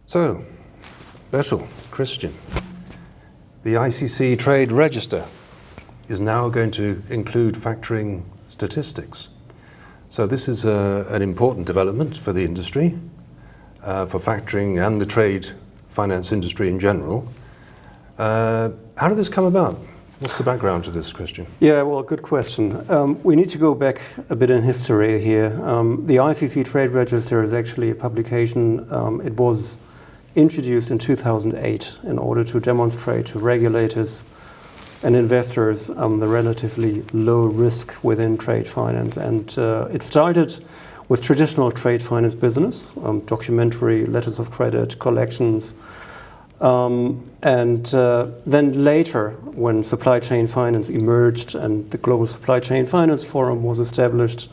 So, Betül, Christian, the ICC Trade Register is now going to include factoring statistics. So this is an important development for the industry, for factoring and the trade finance industry in general. How did this come about? What's the background to this, Christian? Yeah, well, good question. We need to go back a bit in history here. The ICC Trade Register is actually a publication. It was introduced in 2008 in order to demonstrate to regulators and investors the relatively low risk within trade finance. And it started with traditional trade finance business, documentary, letters of credit, collections. Then later, when supply chain finance emerged and the Global Supply Chain Finance Forum was established,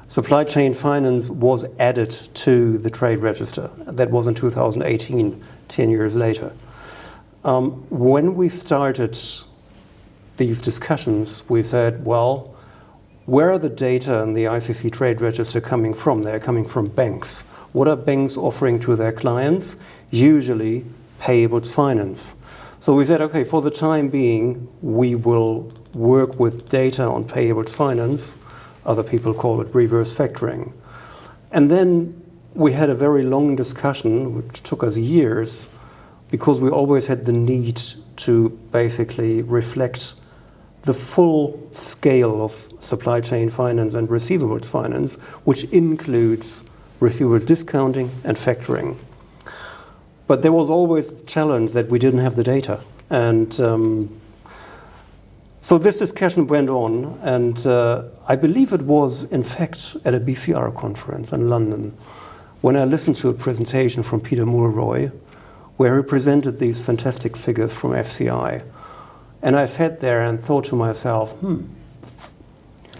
supply chain finance was added to the trade register. That was in 2018, 10 years later. When we started these discussions, we said, well, where are the data in the ICC Trade Register coming from? They're coming from banks. What are banks offering to their clients? Usually payables finance. So we said, okay, for the time being, we will work with data on payables finance. Other people call it reverse factoring. And then we had a very long discussion, which took us years, because we always had the need to basically reflect the full scale of supply chain finance and receivables finance, which includes receivables discounting and factoring. But there was always the challenge that we didn't have the data. And so this discussion went on, and I believe it was, in fact, at a BCR conference in London, when I listened to a presentation from Peter Mulroy, where he presented these fantastic figures from FCI. And I sat there and thought to myself,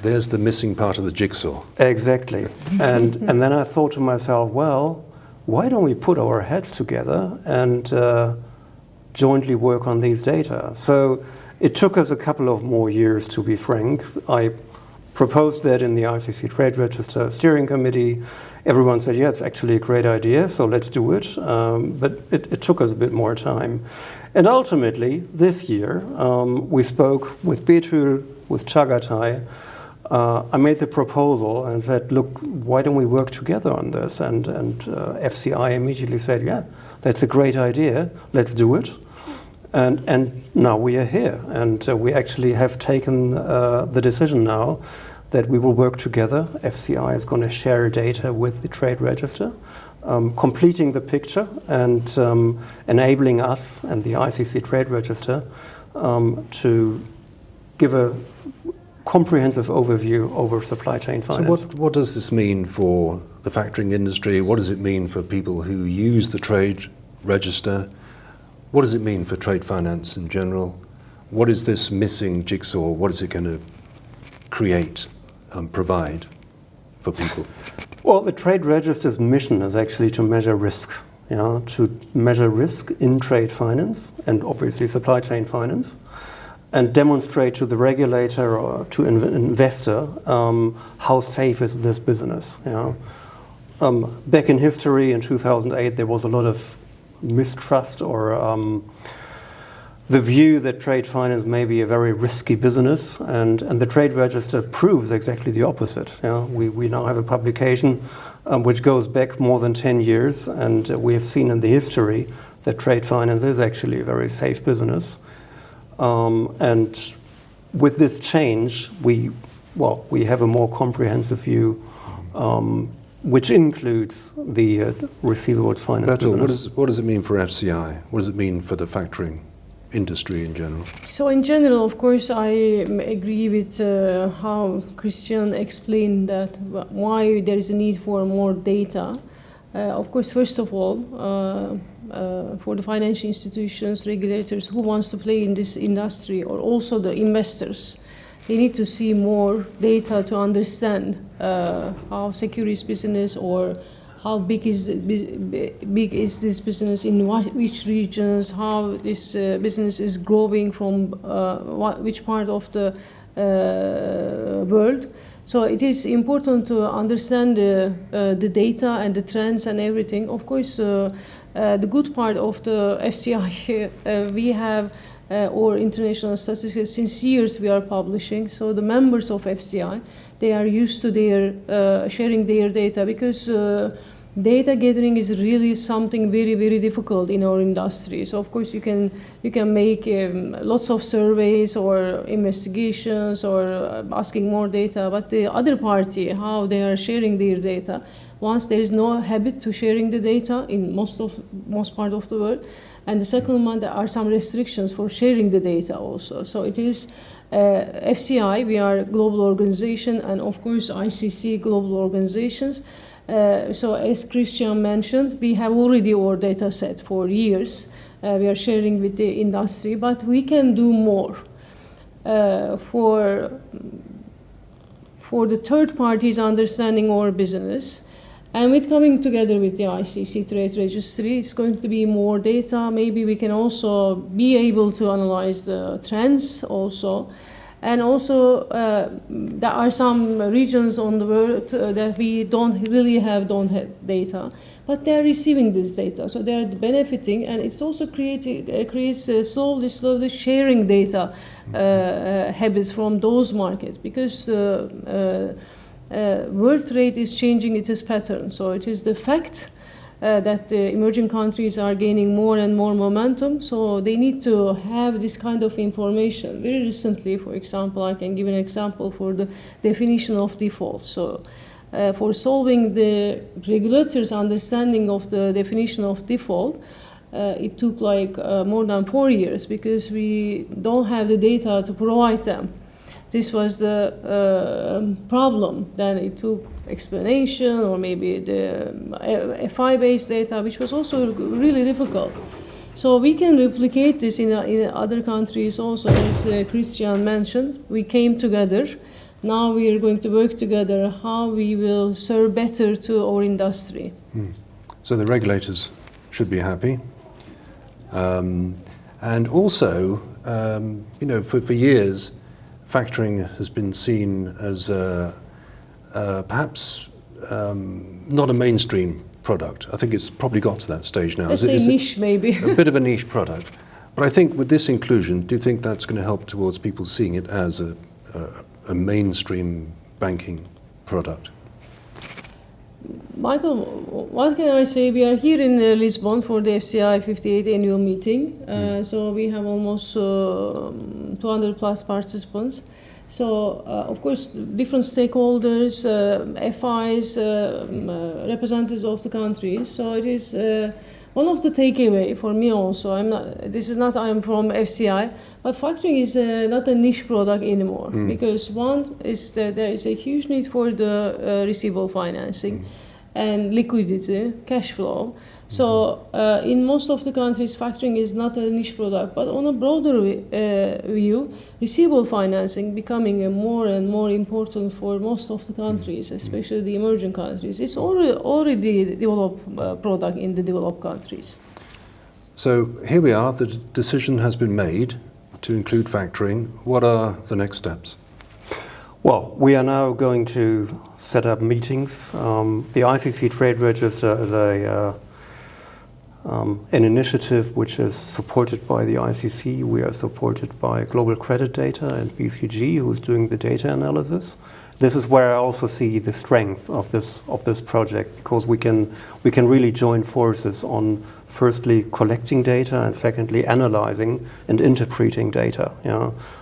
There's the missing part of the jigsaw. Exactly. And then I thought to myself, well, why don't we put our heads together and jointly work on these data? So it took us a couple of more years, to be frank. I proposed that in the ICC Trade Register Steering Committee. Everyone said, yeah, it's actually a great idea, so let's do it. But it took us a bit more time. And ultimately, this year, we spoke with Betül, with Chagatai. I made the proposal and said, look, why don't we work together on this? And FCI immediately said, yeah, that's a great idea, let's do it. And now we are here, and we actually have taken the decision now that we will work together. FCI is going to share data with the Trade Register, completing the picture and enabling us and the ICC Trade Register to give a comprehensive overview over supply chain finance. So what does this mean for the factoring industry? What does it mean for people who use the Trade Register? What does it mean for trade finance in general? What is this missing jigsaw? What is it going to create and provide for people? Well, the Trade Register's mission is actually to measure risk, to measure risk in trade finance and obviously supply chain finance, and demonstrate to the regulator or to an investor how safe is this business. Back in history, in 2008, there was a lot of mistrust or the view that trade finance may be a very risky business, and the Trade Register proves exactly the opposite. We now have a publication which goes back more than 10 years, and we have seen in the history that trade finance is actually a very safe business. And with this change, we have a more comprehensive view, which includes the receivables finance business. What does it mean for FCI? What does it mean for the factoring industry in general? So in general, of course, I agree with how Christian explained that why there is a need for more data. Of course, first of all, for the financial institutions, regulators who wants to play in this industry, or also the investors, they need to see more data to understand how secure is business, or how big is this business, in which regions, how this business is growing from which part of the world. So it is important to understand the data and the trends and everything. Of course, the good part of the FCI, we have or international statistics, since years we are publishing. So the members of FCI, they are used to their sharing their data, because data gathering is really something very, very difficult in our industry. So of course you can make lots of surveys or investigations or asking more data, but the other party, how they are sharing their data, once there is no habit to sharing the data in most part of the world, and the second one, there are some restrictions for sharing the data also. So it is FCI, we are a global organization, and of course ICC global organizations. So as Christian mentioned, we have already our data set for years. We are sharing with the industry, but we can do more for the third parties understanding our business. And with coming together with the ICC Trade Registry, it's going to be more data. Maybe we can also be able to analyze the trends also. And also, there are some regions on the world that we don't have data, but they are receiving this data, so they are benefiting, and it's also creates slowly sharing data habits from those markets, because world trade is changing its pattern. So it is the fact that the emerging countries are gaining more and more momentum, so they need to have this kind of information. Very recently, for example, I can give an example for the definition of default. So for solving the regulators' understanding of the definition of default, it took like more than 4 years, because we don't have the data to provide them. This was the problem. Then it took explanation, or maybe the FI-based data, which was also really difficult. So we can replicate this in other countries also, as Christian mentioned. We came together. Now we are going to work together how we will serve better to our industry. So the regulators should be happy. And also, for years, factoring has been seen as perhaps not a mainstream product. I think it's probably got to that stage now. Let's say niche, maybe. A bit of a niche product. But I think with this inclusion, do you think that's going to help towards people seeing it as a mainstream banking product? Michael, what can I say? We are here in Lisbon for the FCI 58th annual meeting. So we have almost 200 plus participants. So, of course, different stakeholders, FIs, representatives of the countries. So it is one of the takeaway for me also. I'm from FCI, but factoring is not a niche product anymore, because one is that there is a huge need for the receivable financing and liquidity, cash flow. So in most of the countries, factoring is not a niche product, but on a broader view, receivable financing becoming a more and more important for most of the countries, especially the emerging countries. It's already a developed product in the developed countries. So here we are, the decision has been made to include factoring. What are the next steps? Well, we are now going to set up meetings. The ICC Trade Register is an initiative which is supported by the ICC. We are supported by Global Credit Data and BCG, who is doing the data analysis. This is where I also see the strength of this project, because we can really join forces on firstly collecting data and secondly analyzing and interpreting data.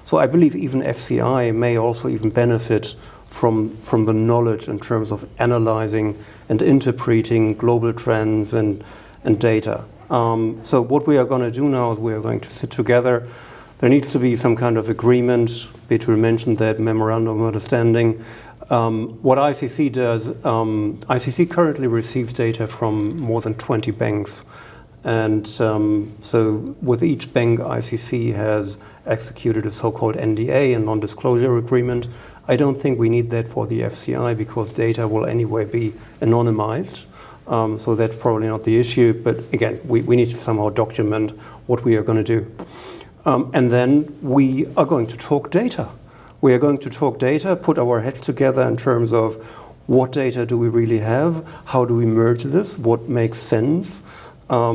So I believe even FCI may also even benefit from the knowledge in terms of analyzing and interpreting global trends and data. So what we are going to do now is we are going to sit together. There needs to be some kind of agreement. Betül mentioned that memorandum of understanding. What ICC does, ICC currently receives data from more than 20 banks. And so with each bank, ICC has executed a so-called NDA, a non-disclosure agreement. I don't think we need that for the FCI, because data will anyway be anonymized. So that's probably not the issue. But again, we need to somehow document what we are going to do. And then we are going to talk data. We are going to talk data, put our heads together in terms of what data do we really have, how do we merge this, what makes sense. I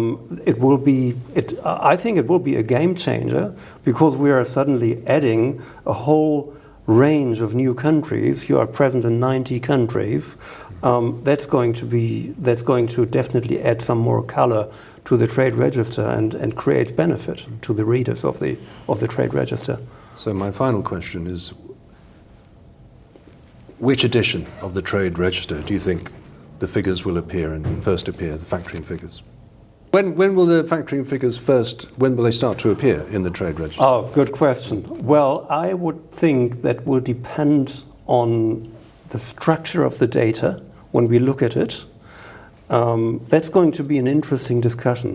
think it will be a game changer, because we are suddenly adding a whole range of new countries. You are present in 90 countries. That's going to definitely add some more color to the trade register and create benefit to the readers of the trade register. So my final question is, which edition of the trade register do you think the figures will first appear, the factoring figures? When will the factoring figures when will they start to appear in the trade register? Oh, good question. Well, I would think that will depend on the structure of the data when we look at it. That's going to be an interesting discussion.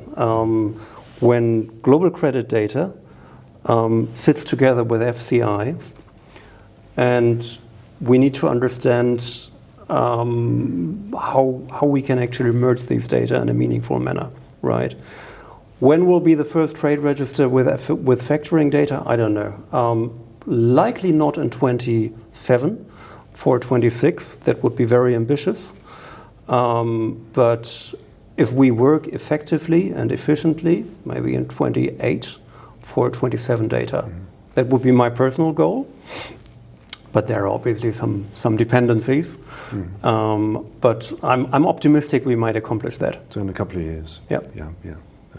When global credit data sits together with FCI, and we need to understand how we can actually merge these data in a meaningful manner, right? When will be the first trade register with factoring data? I don't know. Likely not in 27, for 26. That would be very ambitious. But if we work effectively and efficiently, maybe in 28 for 27 data. Mm-hmm. That would be my personal goal. But there are obviously some dependencies. Mm. But I'm optimistic we might accomplish that. So in a couple of years. Yeah.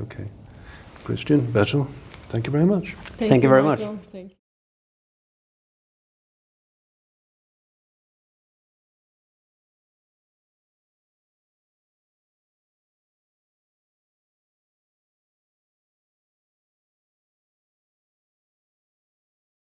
Okay. Christian, Betül, thank you very much. Thank you very much. Thank you.